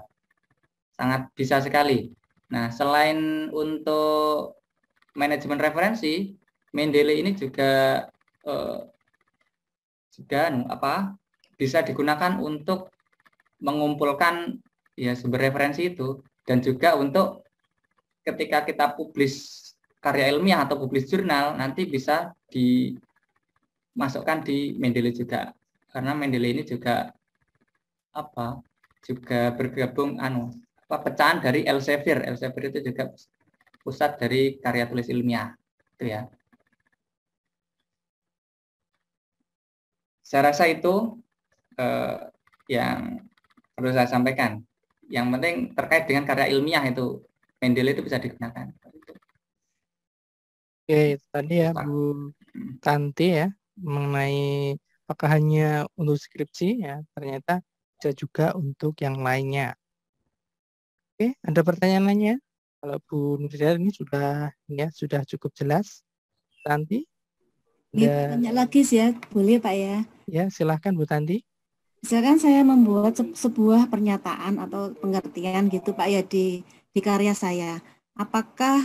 Sangat bisa sekali. Nah, selain untuk manajemen referensi, Mendeley ini juga bisa digunakan untuk mengumpulkan ya sumber referensi itu, dan juga untuk ketika kita publis karya ilmiah atau publis jurnal nanti bisa dimasukkan di Mendeley juga, karena Mendeley ini juga bergabung pecahan dari Elsevier. Elsevier itu juga pusat dari karya tulis ilmiah itu ya. Saya rasa itu yang perlu saya sampaikan. Yang penting terkait dengan karya ilmiah itu Mendeley itu bisa digunakan. Oke, tadi ya Bu Tanti ya mengenai apakah hanya untuk skripsi? Ya, ternyata bisa juga untuk yang lainnya. Oke, ada pertanyaan lainnya? Kalau Bu Nurida ini sudah cukup jelas. Tanti? Banyak lagi sih ya, boleh Pak ya? Ya, silahkan Bu Tanti. Misalkan saya membuat sebuah pernyataan atau pengertian gitu Pak ya di karya saya. Apakah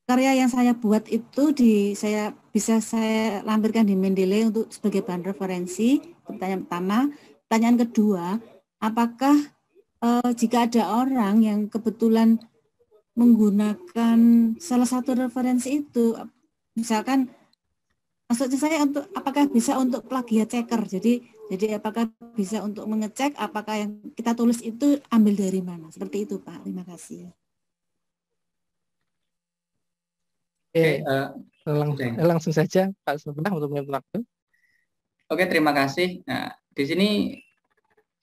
karya yang saya buat itu saya bisa saya lampirkan di Mendeley untuk sebagai bahan referensi? Pertanyaan pertama. Pertanyaan kedua, apakah jika ada orang yang kebetulan menggunakan salah satu referensi itu, misalkan maksudnya saya untuk apakah bisa untuk plagiat checker, jadi apakah bisa untuk mengecek apakah yang kita tulis itu ambil dari mana, seperti itu Pak. Terima kasih. Langsung saja Pak Sobah untuk menentukan waktu. Oke, terima kasih. Nah, di sini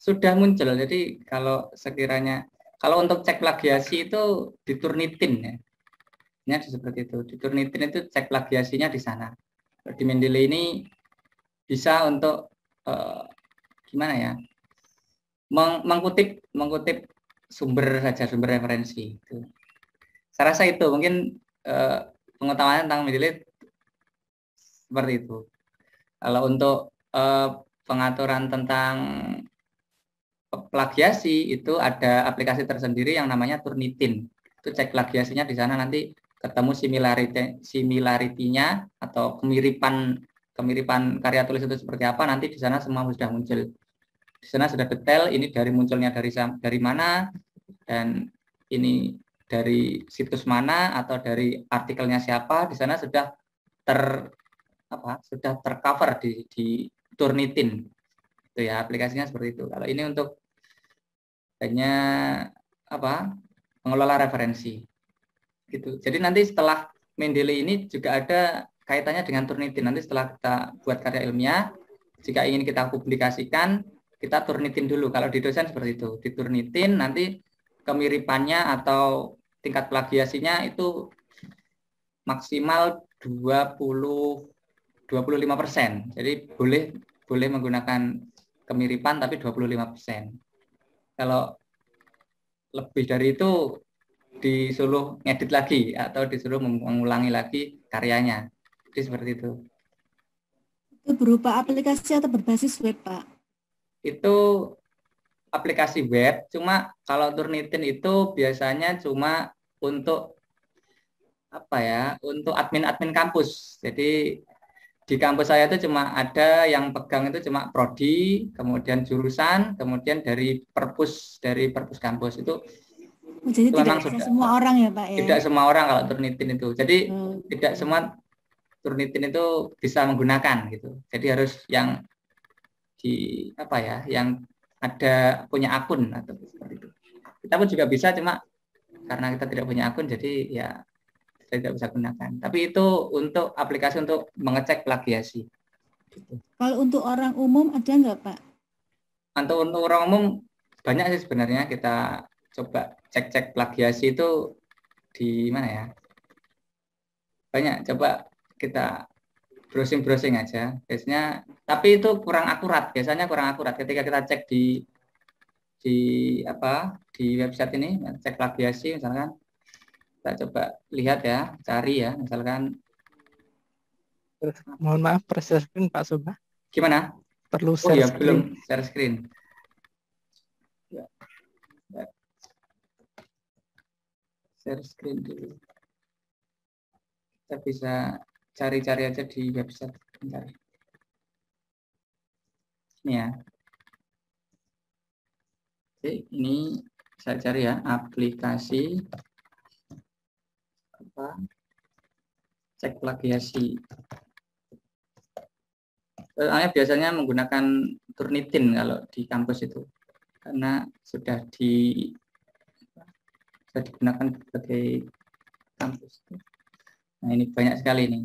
sudah muncul. Jadi kalau sekiranya kalau untuk cek plagiasi itu di Turnitin ya. Ini seperti itu. Di Turnitin itu cek plagiasinya di sana. Di Mendeley ini bisa untuk gimana ya? Mengutip sumber referensi itu. Saya rasa itu mungkin pengetahuan tentang Mendeley seperti itu. Kalau untuk pengaturan tentang plagiasi itu ada aplikasi tersendiri yang namanya Turnitin. Itu cek plagiasinya di sana nanti ketemu similarity-nya atau kemiripan karya tulis itu seperti apa, nanti di sana semua sudah muncul. Di sana sudah detail ini dari munculnya dari mana, dan ini dari situs mana atau dari artikelnya siapa. Di sana sudah tercover di Turnitin. Itu ya, aplikasinya seperti itu. Kalau ini untuk hanya mengelola referensi gitu. Jadi nanti setelah Mendeley ini juga ada kaitannya dengan Turnitin. Nanti setelah kita buat karya ilmiah, jika ingin kita publikasikan, kita Turnitin dulu. Kalau di dosen seperti itu, di Turnitin nanti kemiripannya atau tingkat plagiasinya itu maksimal 25%. Jadi boleh menggunakan kemiripan tapi 25%. Kalau lebih dari itu disuruh ngedit lagi atau disuruh mengulangi lagi karyanya. Jadi seperti itu. Itu berupa aplikasi atau berbasis web, Pak? Itu aplikasi web, cuma kalau Turnitin itu biasanya cuma untuk untuk admin kampus. Jadi di kampus saya itu cuma ada yang pegang itu cuma prodi, kemudian jurusan, kemudian dari perpus kampus itu. Jadi itu tidak sudah semua orang ya Pak ya? Tidak semua orang kalau Turnitin itu. Jadi tidak semua Turnitin itu bisa menggunakan gitu. Jadi harus yang yang ada punya akun atau seperti itu. Kita pun juga bisa, cuma karena kita tidak punya akun jadi ya kita tidak bisa gunakan. Tapi itu untuk aplikasi untuk mengecek plagiasi. Gitu. Kalau untuk orang umum ada nggak Pak? Untuk orang umum banyak sih sebenarnya. Kita coba cek plagiasi itu di mana ya? Banyak, coba kita browsing aja. Biasanya, tapi itu kurang akurat. Biasanya kurang akurat ketika kita cek di website ini, cek plagiasi misalkan. Kita coba lihat ya, cari ya, misalkan. Mohon maaf, share screen Pak Sobah. Gimana? Perlu share screen. Belum share screen. Ya. Share screen dulu. Kita bisa cari-cari aja di website. Bentar. Ini ya. Oke, ini saya cari ya, aplikasi cek plagiasi. Biasanya menggunakan Turnitin kalau di kampus itu, karena sudah digunakan sebagai kampus. Nah, ini banyak sekali nih.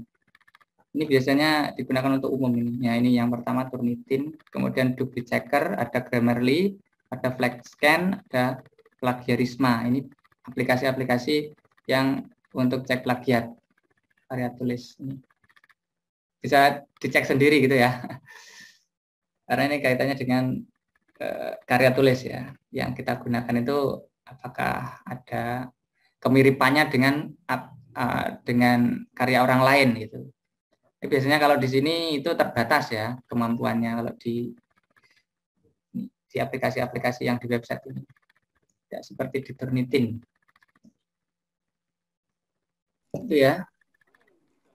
Ini biasanya digunakan untuk umum ini. Ya, ini yang pertama Turnitin, kemudian Duplichecker, ada Grammarly, ada FlexScan, ada Plagiarisma. Ini aplikasi-aplikasi yang untuk cek plagiat karya tulis ini. bisa dicek sendiri gitu ya. Karena ini kaitannya dengan karya tulis ya. Yang kita gunakan itu apakah ada kemiripannya dengan karya orang lain gitu. Biasanya kalau di sini itu terbatas ya kemampuannya kalau di aplikasi-aplikasi yang di website ini. Tidak seperti di Turnitin. Itu ya.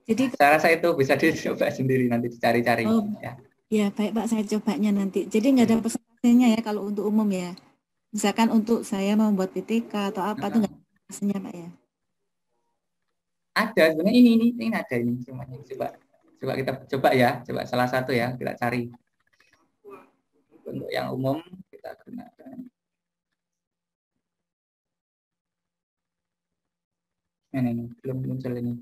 Jadi Saya rasa itu bisa dicoba sendiri nanti dicari-cari. oh, Ya. ya baik Pak, saya cobanya nanti. Jadi nggak ada persentasenya ya kalau untuk umum ya. Misalkan untuk saya membuat PTK atau apa itu nggak ada persentasenya Pak ya. Ada sebenarnya ini ada ini semuanya. Coba kita coba ya, coba salah satu ya kita cari. Untuk yang umum kita gunakan. Ini belum muncul ini.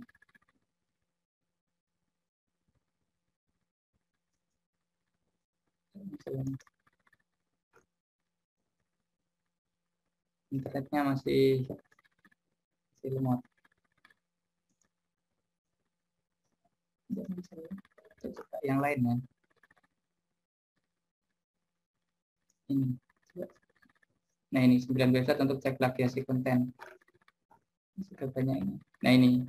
Internetnya masih lemot. Coba yang lain ya. Ini. Nah ini 9 website untuk cek plagiasi konten. Sudah banyak ini. Nah ini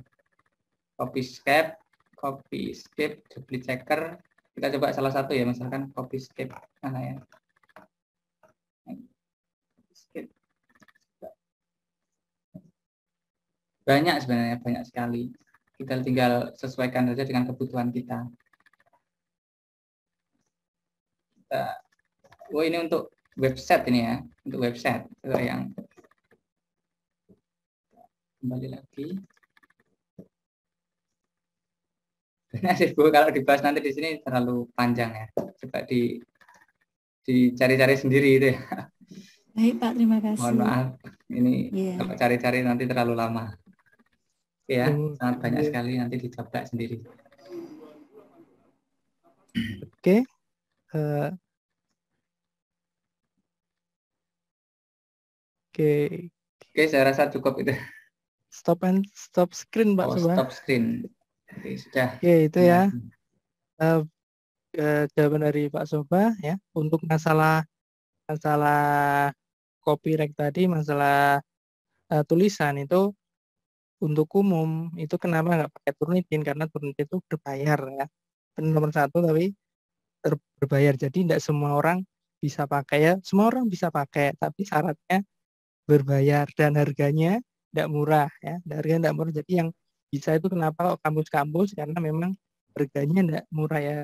Copyscape, Duplicate Checker. Kita coba salah satu ya, misalkan Copyscape. Mana ya? Banyak sebenarnya, banyak sekali. Kita tinggal sesuaikan saja dengan kebutuhan kita. Oh ini untuk website ini ya, untuk website. Coba yang kembali lagi. Nah, kalau dibahas nanti di sini terlalu panjang ya. Coba dicari-cari sendiri itu ya. Baik Pak, terima kasih. Mohon maaf, ini kalau cari-cari nanti terlalu lama. Ya, sangat banyak sekali, nanti dicoba sendiri. Oke. Oke, saya rasa cukup itu. Stop screen Pak Soba. Stop screen. Oke, sudah. Oke, itu ya. Jawaban dari Pak Soba ya. Untuk masalah copyright tadi, masalah tulisan itu untuk umum itu kenapa nggak pakai Turnitin, karena Turnitin itu berbayar ya. Nomor satu tapi berbayar, jadi tidak semua orang bisa pakai ya. Semua orang bisa pakai, tapi syaratnya berbayar dan harganya tidak murah ya. Harganya tidak murah. Jadi yang bisa itu kenapa kok kampus-kampus, karena memang harganya tidak murah ya.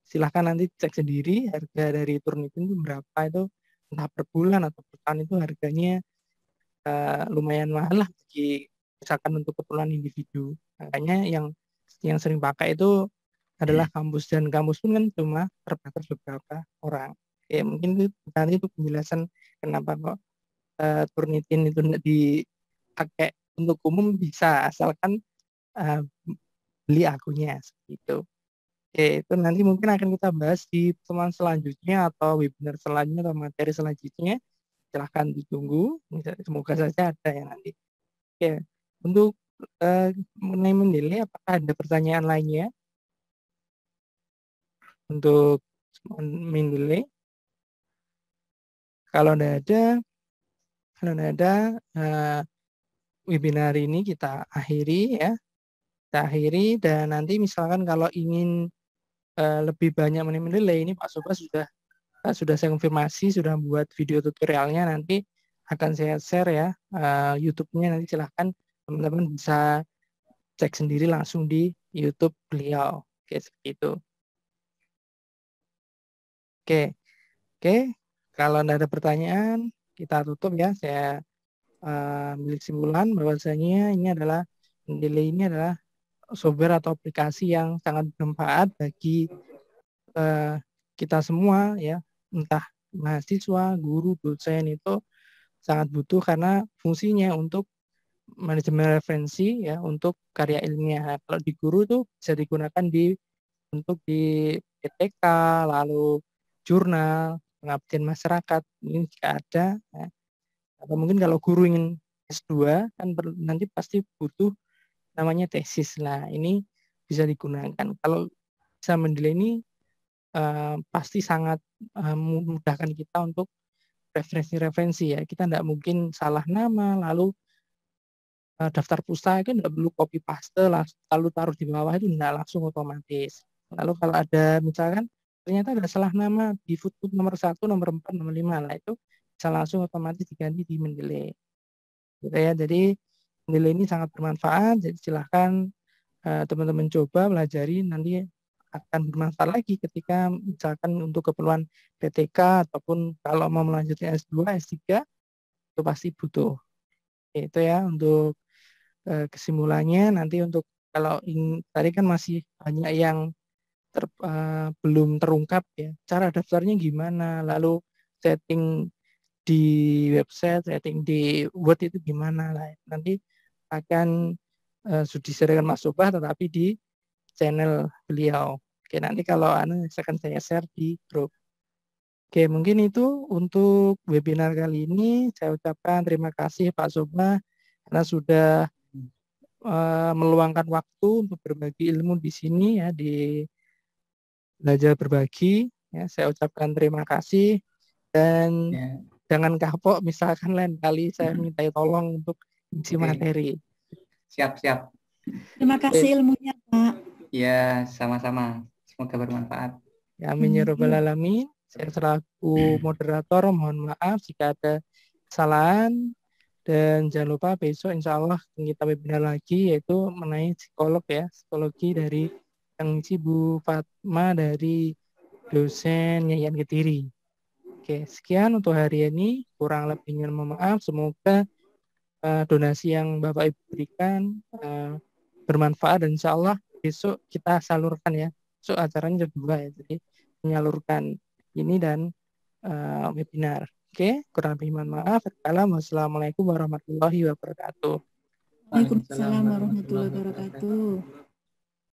Silahkan nanti cek sendiri harga dari Turnitin itu berapa, itu entah per bulan atau per tahun itu harganya lumayan mahal lah bagi misalkan untuk keperluan individu. Makanya yang sering pakai itu adalah kampus, dan kampus pun kan cuma terbatas beberapa orang. Ya mungkin itu nanti itu penjelasan kenapa kok Turnitin itu tidak dipakai untuk umum, bisa asalkan beli akunnya seperti itu. Oke, itu nanti mungkin akan kita bahas di pertemuan selanjutnya atau webinar selanjutnya atau materi selanjutnya. Silahkan ditunggu, semoga saja ada ya nanti. Oke, untuk mengenai menilai, apakah ada pertanyaan lainnya untuk menilai? Kalau tidak ada, webinar ini kita akhiri ya. Kita akhiri, dan nanti misalkan kalau ingin lebih banyak menilai, ini Pak Soba sudah saya konfirmasi, sudah buat video tutorialnya, nanti akan saya share ya YouTube-nya, nanti silahkan teman-teman bisa cek sendiri langsung di YouTube beliau. Oke, seperti itu. Oke. Kalau tidak ada pertanyaan, kita tutup ya. Saya ambil kesimpulan bahwasanya Mendeley ini adalah software atau aplikasi yang sangat bermanfaat bagi kita semua ya, entah mahasiswa, guru, dosen, itu sangat butuh karena fungsinya untuk manajemen referensi ya, untuk karya ilmiah. Kalau di guru tuh bisa digunakan untuk di PTK, lalu jurnal, pengabdian masyarakat, ini jika ada ya. Atau mungkin kalau guru ingin S2 kan nanti pasti butuh namanya tesis. Nah, ini bisa digunakan. Kalau bisa mendelay ini pasti sangat memudahkan kita untuk referensi-referensi ya. Kita tidak mungkin salah nama, lalu daftar pustaka itu tidak perlu copy paste lalu taruh di bawah, itu tidak langsung otomatis. Lalu kalau ada misalkan ternyata ada salah nama di footnote nomor 1, nomor 4, nomor 5, lah itu bisa langsung otomatis diganti di Mendeley. Gitu ya. Jadi Mendeley ini sangat bermanfaat. Jadi silahkan teman-teman coba pelajari, nanti akan bermanfaat lagi ketika misalkan untuk keperluan PTK ataupun kalau mau melanjutkan S2, S3 itu pasti butuh. Itu ya untuk kesimpulannya. Nanti untuk kalau tadi kan masih banyak yang belum terungkap ya, cara daftarnya gimana, lalu setting di website, setting di Word itu gimana lah. Nanti akan disampaikan Mas Sobah tetapi di channel beliau. Oke, nanti kalau akan saya share di grup. Oke, mungkin itu untuk webinar kali ini. Saya ucapkan terima kasih Pak Sobah karena sudah meluangkan waktu untuk berbagi ilmu di sini ya, di belajar berbagi. Ya, saya ucapkan terima kasih dan jangan kapok misalkan lain kali saya minta tolong untuk isi materi. Siap. Terima kasih ilmunya, Pak. Ya, sama-sama. Semoga bermanfaat. Ya, amin ya rabbal alamin. Saya selaku moderator mohon maaf jika ada kesalahan, dan jangan lupa besok insya Allah kita webinar lagi yaitu mengenai psikolog ya, psikologi dari yang Bu Fatma dari dosen Yayan Kediri. Oke, sekian untuk hari ini, kurang lebihnya mohon maaf. Semoga donasi yang Bapak Ibu berikan bermanfaat dan insya Allah besok kita salurkan ya. Besok acaranya jam 2 ya, jadi menyalurkan ini dan webinar. Oke, kurang lebih mohon maaf. Wassalamualaikum warahmatullahi wabarakatuh. Waalaikumsalam warahmatullahi wabarakatuh.